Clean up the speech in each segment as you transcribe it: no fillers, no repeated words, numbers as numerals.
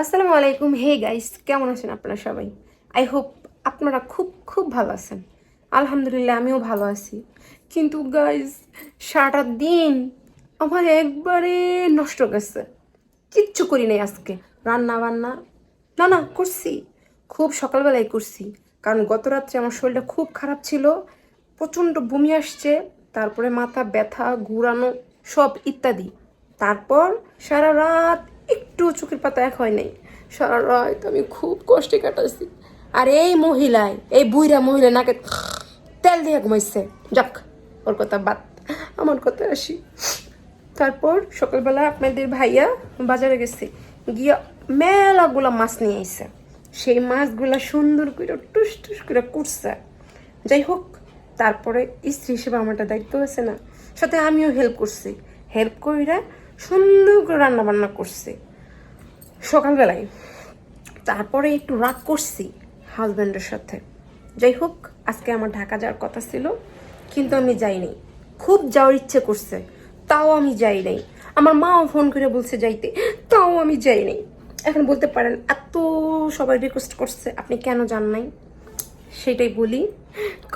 আসসালামু আলাইকুম। Hey guys, কেমন আছেন আপনারা সবাই? আই হোপ আপনারা খুব খুব ভালো আছেন। আলহামদুলিল্লাহ আমিও ভালো আছি। কিন্তু গাইস, সারাটা দিন আমার একবারে নষ্ট গেছে। কিচ্ছু করি নাই আজকে। রান্না বান্না না করছি, খুব সকালবেলায় করছি। কারণ গত রাত্রে আমার শরীরটা খুব খারাপ ছিল, প্রচণ্ড বমি আসছে, তারপরে মাথা ব্যথা, ঘুরানো সব ইত্যাদি। তারপর সারা রাত একটু চোখের পাতা এক হয় নাই। সারা রাত আমি খুব কষ্টে কাটাচ্ছি। আর এই বুইরা মহিলা নাকে তেল দিয়ে ঘুমাইছে। যাক, ওর কথা বাদ, আমার কথা আসি। তারপর সকালবেলা আপনাদের ভাইয়া বাজারে গেছে, গিয়া মেলাগুলা মাছ নিয়ে আইছে। সেই মাছগুলা সুন্দর করে টুস টুস করে কুটছে। যাই হোক, তারপরে স্ত্রী হিসেবে আমারটা দায়িত্ব আছে না, সাথে আমিও হেল্প করছি। হেল্প কইরা সুন্দর করে রান্না বান্না করছি সকালবেলায়। তারপরে একটু রাগ করছি হাজব্যান্ডের সাথে। যাই হোক, আজকে আমার ঢাকা যাওয়ার কথা ছিল, কিন্তু আমি যাই নাই। খুব যাওয়ার ইচ্ছে করছে, তাও আমি যাই নাই। আমার মাও ফোন করে বলছে যাইতে, তাও আমি যাই নাই। এখন বলতে পারেন, এত সবাই রিকোয়েস্ট করছে, আপনি কেন যান নাই? সেটাই বলি,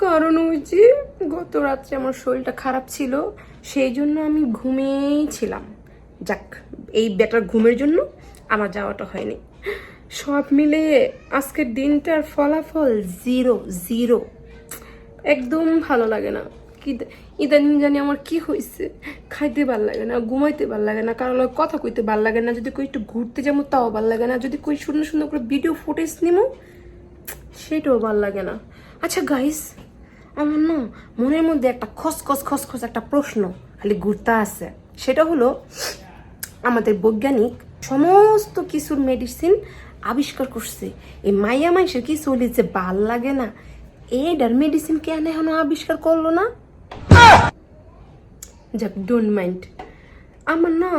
কারণ ওই যে গত রাত্রে আমার শরীরটা খারাপ ছিল, সেই জন্য আমি ঘুমিয়েই ছিলাম। যাক, এই বেটার ঘুমের জন্য আমার যাওয়াটা হয়নি। সব মিলে আজকের দিনটার ফলাফল জিরো জিরো। একদম ভালো লাগে না। কি ইদানিং জানি আমার কি হয়েছে, খাইতে ভাল লাগে না, ঘুমাইতে ভাল লাগে না, কারো লগে কথা কইতে ভাল লাগে না, যদি কই একটু ঘুরতে যাবো তাও ভাল লাগে না, যদি কই সুন্দর সুন্দর করে ভিডিও ফুটেজ নিমো সেটাও ভাল লাগে না। আচ্ছা গাইস, আমার না মনের মধ্যে একটা খসখস একটা প্রশ্ন খালি ঘুরতে আছে। সেটা হলো, আমাদের বৈজ্ঞানিক সমস্ত কিছুর মেডিসিন আবিষ্কার করছে, এই মাইয়া মাইসের কিছু হলে যে ভাল লাগে না, এইটার মেডিসিন কেন এখনো আবিষ্কার করলো না? যাক, ডোন্ট মাইন্ড। আমার না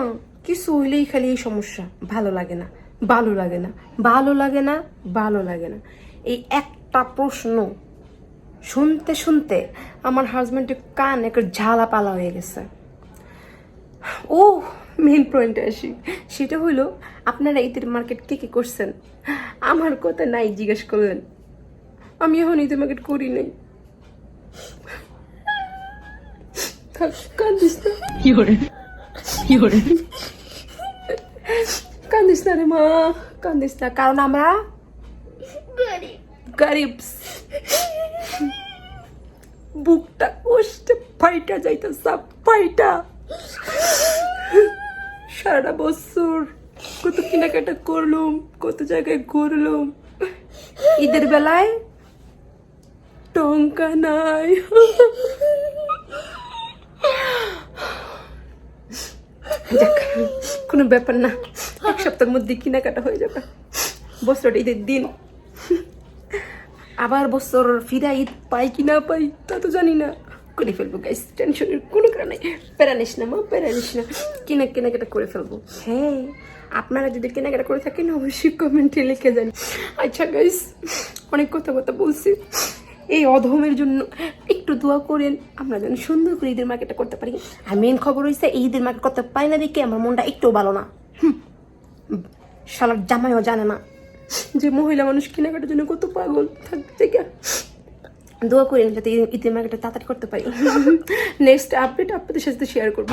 কিছু হইলেই খালি এই সমস্যা, ভালো লাগে না, ভালো লাগে না, ভালো লাগে না, ভালো লাগে না। এই একটা প্রশ্ন শুনতে শুনতে আমার হাজব্যান্ডের কান একটা ঝালা পালা হয়ে গেছে। ও, মেন পয়েন্টে আসি। সেটা হলো, আপনারা ঈদের মার্কেট কে করছেন? আমার কথা নাই জিজ্ঞেস করলেন, আমি এখন ঈদের মার্কেট করি নাই। কান্দিস না, কান্দিস না রে মা, কান্দিস না, কারণ আমরা গরিব। বুকটা কষ্টে ফাইটা যাইতেছে, ফাইটা। সারা বছর কত কেনাকাটা করলাম, কত জায়গায় ঘুরলাম, ঈদের বেলায় টঙ্কা নাই। কোনো ব্যাপার না, এক সপ্তাহের মধ্যে কেনাকাটা হয়ে যাবে। বছরটা ঈদের দিন, আবার বছর ফিরা ঈদ পাই কি না পাই তা তো জানি না, করে ফেলবো গাইস, টেনশনের কোনো কারণ নেই। প্যারা নিস না মা, প্যারা নিস না, কেনাকাটা করে ফেলবো। হ্যাঁ, আপনারা যদি কেনাকাটা করে থাকেন অবশ্যই কমেন্টে লিখে যান। আচ্ছা গাইস, অনেক কথা বলছি, এই অধমের জন্য একটু দোয়া করেন, আমরা যেন সুন্দর করে ঈদের মার্কেটটা করতে পারি। আর মেন খবর হয়েছে, এই ঈদের মার্কেট করতে পারি না দেখে আমার মনটা একটু ভালো না। শালার জামাইও জানে না যে মহিলা মানুষ কেনাকাটার জন্য কত পাগল থাকতে। দোয়া করেন যাতে ঈদের মার্কেটটা তাড়াতাড়ি করতে পারি। নেক্সট আপডেট আপনাদের সাথে শেয়ার করবো।